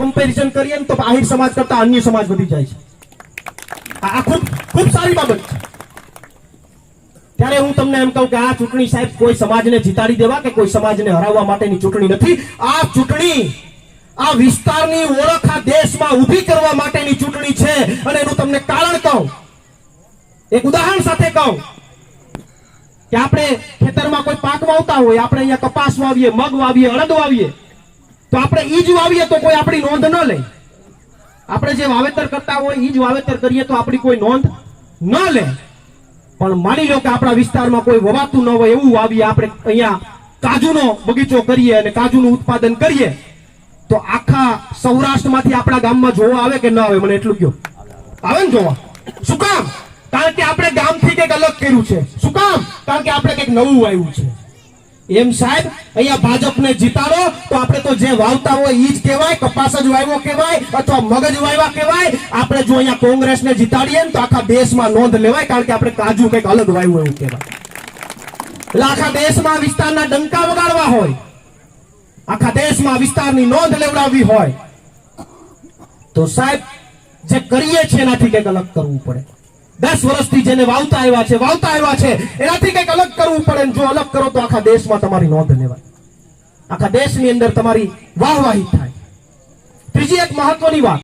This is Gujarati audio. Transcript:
કમ્પેરિઝન કરીએ ને તો આહિર સમાજ કરતા અન્ય સમાજ વધી જાય છે. આ ખૂબ ખૂબ સારી બાબત છે. ત્યારે હું તમને એમ કહું કે આ ચૂંટણી સાહેબ કોઈ સમાજને જીતાડી દેવા કે કોઈ સમાજને હરાવવા માટેની ચૂંટણી નથી. આ ચૂંટણી આ વિસ્તારની ઓળખ આ દેશમાં ઊભી કરવા માટેની ચૂંટણી છે. અને એનું તમને કારણ કહું, એક ઉદાહરણ સાથે કહું કે આપણે ખેતરમાં કોઈ પાક વાવતા હોય, આપણે અહીંયા કપાસ વાવીએ, મગ વાવીએ, અડદ વાવીએ, તો આપણે ઈ જ વાવીએ તો કોઈ આપણી નોંધ ન લે. આપણે જે વાવેતર કરતા હોય ઈ જ વાવેતર કરીએ તો આપણી કોઈ નોંધ ન લે. પણ માની લો કે આપણા વિસ્તારમાં કોઈ વવાતું ન હોય એવું વાવીએ, આપણે અહીંયા કાજુનો બગીચો કરીએ અને કાજુનું ઉત્પાદન કરીએ, તો આખા સૌરાષ્ટ્રમાંથી આપણા ગામમાં જોવા આવે કે ન આવે? મને એટલું કહો. આવે ને જોવા? શું કામ? કારણ કે આપણે ગામથી કંઈક અલગ કર્યું છે. શું કામ? કારણ કે આપણે કંઈક નવું વાવ્યું છે. એમ સાહેબ અહીંયા ભાજપને જીતાડો તો આપણે તો જે વાવતા હોય ઈ જ કહેવાય, કપાસ જ વાવ્યો કહેવાય અથવા મગજ વાવ્યા કહેવાય. આપણે જો અહીંયા કોંગ્રેસને જીતાડીએ ને તો આખા દેશમાં નોંધ લેવાય, કારણ કે આપણે કાજુ કંઈક અલગ વાવ્યું એવું કહેવાય. એટલે આખા દેશમાં વિસ્તારના ડંકા વગાડવા હોય, આખા દેશમાં વિસ્તારની નોંધ લેવડાવવી હોય તો સાહેબ જે કરીએ છીએ એનાથી કંઈક અલગ કરવું પડે. 10 વર્ષથી જેને વાવતા આવ્યા છે એનાથી કંઈક અલગ કરવું પડે. જો અલગ કરો તો આખા દેશમાં તમારી નોંધ લેવાય, આખા દેશની અંદર તમારી વાહવાહી થાય. ત્રીજી એક મહત્વની વાત,